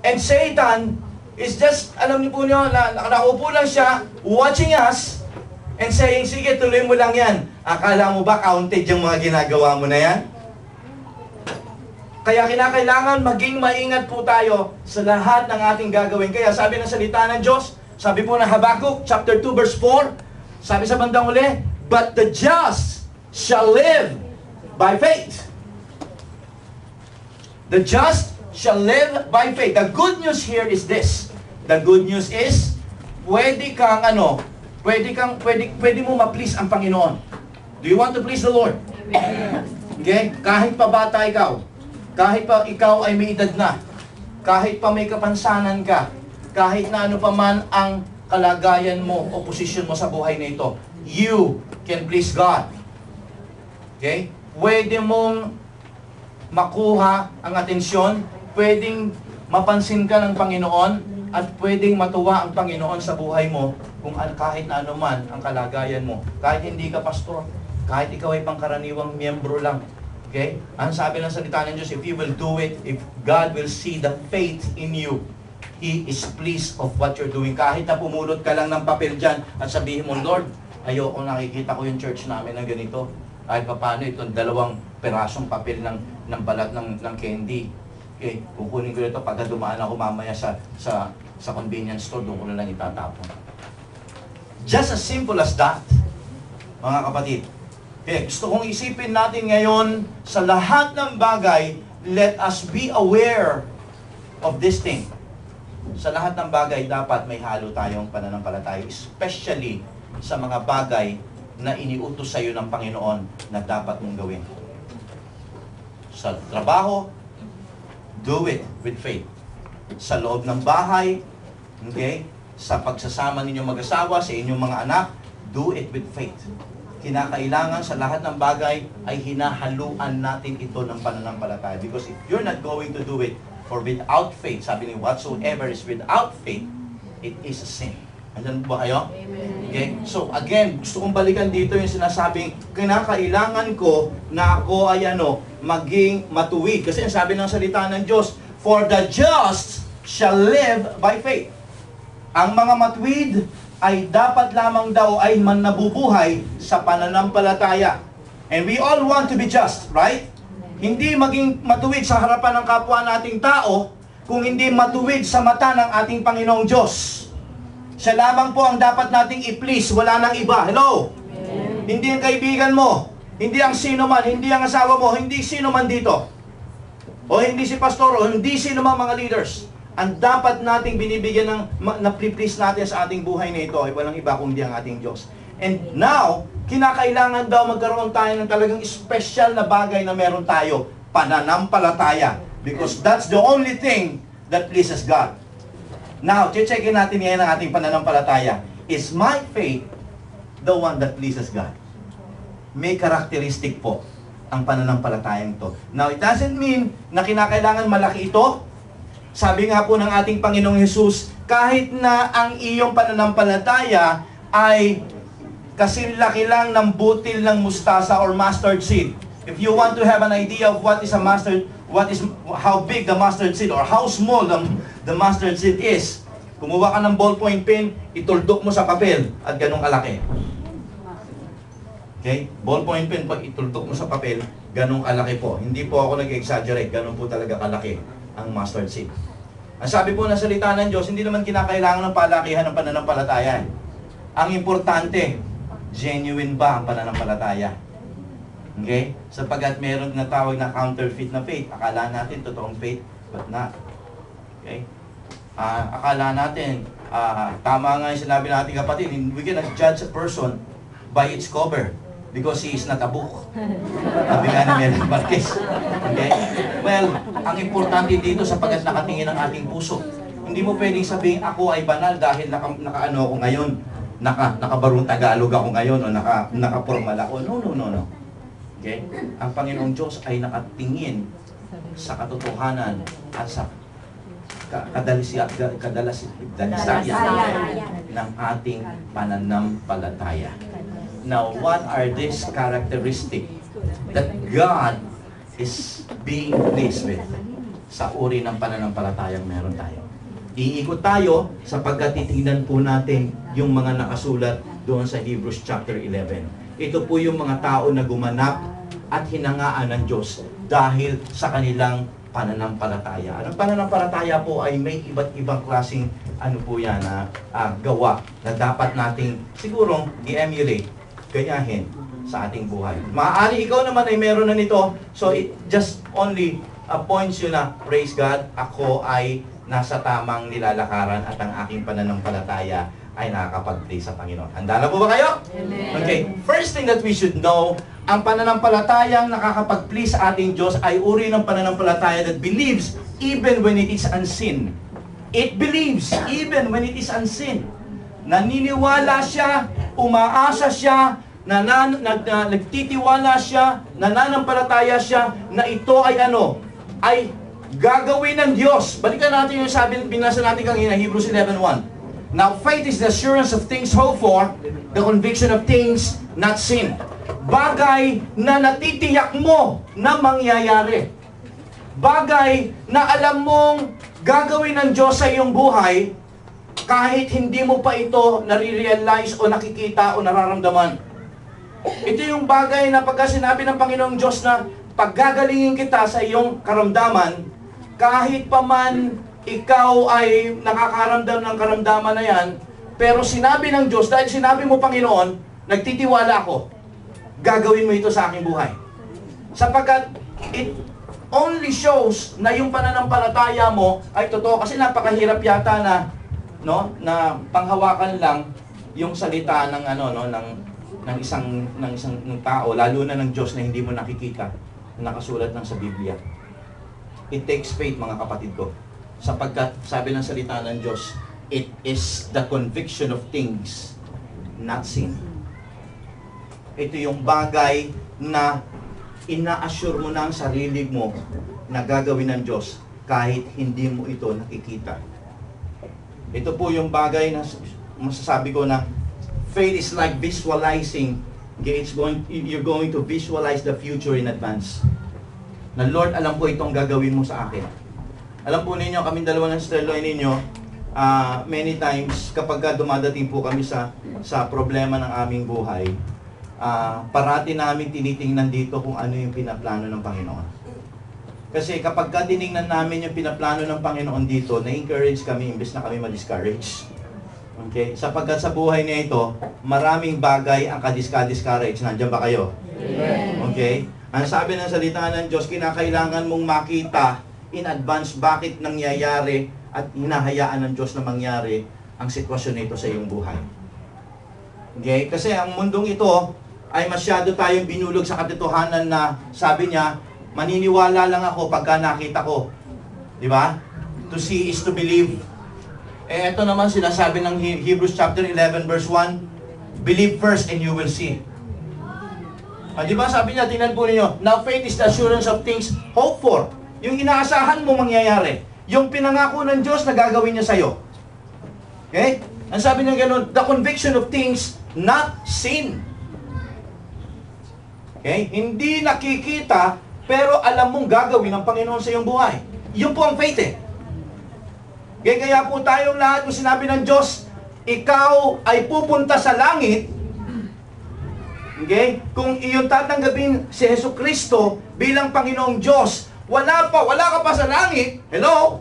And Satan is just, alam niyo po niyo, nakaupo lang siya, watching us, and saying, sige, tuloy mo lang yan. Akala mo ba counted yung mga ginagawa mo na yan? Kaya kinakailangan maging maingat po tayo sa lahat ng ating gagawin. Kaya sabi ng salita ng Diyos, sabi po ng Habakkuk, chapter 2, verse 4, sabi sa bandang uli, but the just shall live by faith. The just shall live by faith. The good news here is this. The good news is, pwede mo ma-please ang Panginoon. Do you want to please the Lord? Okay? Kahit pa bata ikaw, kahit pa ikaw ay may edad na, kahit pa may kapansanan ka, kahit na ano pa man ang kalagayan mo o posisyon mo sa buhay na ito, you can please God. Okay? Pwede mong makuha ang atensyon, pwedeng mapansin ka ng Panginoon, at pwedeng matuwa ang Panginoon sa buhay mo kung kahit na ano man ang kalagayan mo. Kahit hindi ka pastor, kahit ikaw ay pangkaraniwang miyembro lang. Okay? Ang sabi ng salita ng Diyos, if you will do it, if God will see the faith in you, He is pleased of what you're doing. Kahit na pumulot ka lang ng papel dyan at sabihin mo, Lord, ayoko nakikita ko yung church namin na ganito. Kahit pa paano itong 2 perasong papel ng balat ng candy. Okay, kukunin ko ito pagka dumaan ako mamaya sa convenience store, doon ko na lang itatapon. Just as simple as that, mga kapatid. Okay, gusto kong isipin natin ngayon sa lahat ng bagay, let us be aware of this thing. Sa lahat ng bagay, dapat may halo tayong pananampalataya, especially sa mga bagay na iniutos sa iyo ng Panginoon na dapat mong gawin. Sa trabaho, do it with faith. Sa loob ng bahay, okay, sa pagsasama ninyong mag-asawa, sa inyong mga anak, do it with faith. Kinakailangan sa lahat ng bagay ay hinahaluan natin ito ng pananampalataya. Because if you're not going to do it, for without faith, sabi ni whatsoever is without faith, it is a sin. Andiyan ba kayo? Okay? So again, gusto kong balikan dito yung sinasabing, kinakailangan ko na ako ay maging matuwid. Kasi ang sabi ng salita ng Diyos, for the just shall live by faith. Ang mga matuwid ay dapat lamang daw ay nabubuhay sa pananampalataya. And we all want to be just, right? Hindi maging matuwid sa harapan ng kapwa nating tao kung hindi matuwid sa mata ng ating Panginoong Diyos. Siya lamang po ang dapat nating i-please, wala nang iba. Hello? Amen. Hindi ang kaibigan mo, hindi ang sino man, hindi ang asawa mo, hindi sino man dito. O hindi si pastor, o hindi sino man mga leaders. Ang dapat nating binibigyan ng na-please natin sa ating buhay na ito ay walang iba kundi ang ating Diyos. And now, kinakailangan daw magkaroon tayo ng talagang special na bagay na meron tayo, pananampalataya. Because that's the only thing that pleases God. Now, checkin natin ngayon ang ating pananampalataya. Is my faith the one that pleases God? May karakteristik po ang pananampalatayang ito. Now, it doesn't mean na kinakailangan malaki ito. Sabi nga po ng ating Panginoong Hesus, kahit na ang iyong pananampalataya ay kasilaki lang ng butil ng mustasa or mustard seed. If you want to have an idea of what is a mustard, how big the mustard seed or how small the mustard seed is, kumuha ka ng ballpoint pen, ituldok mo sa papel at ganun kalaki. Okay? Ballpoint pen, pag ituldok mo sa papel, ganun kalaki po. Hindi po ako nag-exaggerate, ganun po talaga kalaki ang mustard seed. Ang sabi po ng salita ng Diyos, hindi naman kinakailangan ng palakihan ng pananampalataya. Ang importante, genuine ba ang pananampalataya? Okay? Sapagkat meron na tawag na counterfeit na faith. Akala natin totoong faith, but not. Okay? Akala natin, tama nga yung sinabi natin kapatid, we cannot judge a person by its cover because he is not a book. Sabi nga ni Mel Marquez. Okay? Well, ang importante dito sapagkat nakatingin ang ating puso. Hindi mo pwedeng sabihin ako ay banal dahil naka-ano ako ngayon, nakabarong Tagalog ako ngayon o naka-formal ako. No. Okay? Ang Panginoong Diyos ay nakatingin sa katotohanan at sa kadalisayan ng ating pananampalataya. Now, what are these characteristics that God is being pleased with? sa uri ng pananampalatayang meron tayo. Iikot tayo sapagkat titignan po natin yung mga nakasulat doon sa Hebrews chapter 11. Ito po yung mga tao na gumanap at hinangaan ng Diyos dahil sa kanilang pananampalataya. Ang pananampalataya po ay may iba't ibang klaseng gawa na dapat nating sigurong i-emulate, ganyahin sa ating buhay. Maaari ikaw naman ay meron na nito, so it just only points you na, praise God, ako ay nasa tamang nilalakaran at ang aking pananampalataya ay nakakapag-play sa Panginoon. Handa na po ba kayo? Amen. Okay, first thing that we should know, ang pananampalatayang nakakapag-please sa ating Diyos ay uri ng pananampalataya that believes even when it is unseen. It believes even when it is unseen. Naniniwala siya, umaasa siya, nagtitiwala siya, nananampalataya siya na ito ay ay gagawin ng Diyos. Balikan natin yung binasa natin kanina, Hebrews 11:1. Now faith is the assurance of things hoped for, the conviction of things not seen. Bagay na natitiyak mo na mangyayari. Bagay na alam mong gagawin ng Diyos sa iyong buhay kahit hindi mo pa ito nare-realize o nakikita o nararamdaman. Ito yung bagay na pagka sinabi ng Panginoong Diyos na paggagalingin kita sa iyong karamdaman, kahit pa man ikaw ay nakakaramdam ng karamdaman na yan, pero sinabi ng Diyos, dahil sinabi mo Panginoon, nagtitiwala ako, gagawin mo ito sa aking buhay. Sapagkat it only shows na yung pananampalataya mo ay totoo, kasi napakahirap yata na panghawakan lang yung salita ng ng isang tao, lalo na ng Diyos na hindi mo nakikita, na nakasulat lang sa Biblia. It takes faith, mga kapatid ko. Sapagkat sabi ng salita ng Diyos, it is the conviction of things not seen. Ito yung bagay na ina-assure mo na ang sarili mo na gagawin ng Diyos kahit hindi mo ito nakikita. Ito po yung bagay na masasabi ko na faith is like visualizing. Okay, you're going to visualize the future in advance. Na Lord, alam ko itong gagawin mo sa akin. Alam po ninyo, kaming dalawa ng Sister Loy ninyo, many times kapag dumadating po kami sa problema ng aming buhay, parati namin tinitingnan dito kung ano yung pinaplano ng Panginoon. Kasi kapag tinignan namin yung pinaplano ng Panginoon dito, na-encourage kami imbes na kami ma-discourage. Okay? Sapagkat sa buhay niya ito, maraming bagay ang ka-discourage. Nandiyan ba kayo? Amen. Okay? Ang sabi ng salita ng Diyos, kinakailangan mong makita in advance bakit nangyayari at hinahayaan ng Diyos na mangyari ang sitwasyon nito sa iyong buhay. Okay? Kasi ang mundong ito ay masyado tayong binulog sa katotohanan na sabi niya, maniniwala lang ako pagka nakita ko. Di ba? To see is to believe. Ito naman sinasabi ng Hebrews chapter 11 verse 1, believe first and you will see. Di ba sabi niya, tingnan po ninyo, now faith is the assurance of things hoped for. Yung inaasahan mo mangyayari. Yung pinangako ng Diyos na gagawin niya sa'yo. Okay? Ang sabi niya gano'n, the conviction of things not seen. Okay? Hindi nakikita, pero alam mong gagawin ng Panginoon sa iyong buhay. Yun po ang faith eh. Okay? Kaya po tayong lahat, kung sinabi ng Diyos, ikaw ay pupunta sa langit, okay? Kung iyong tatanggapin si Jesucristo bilang Panginoong Diyos, wala ka pa sa langit, hello?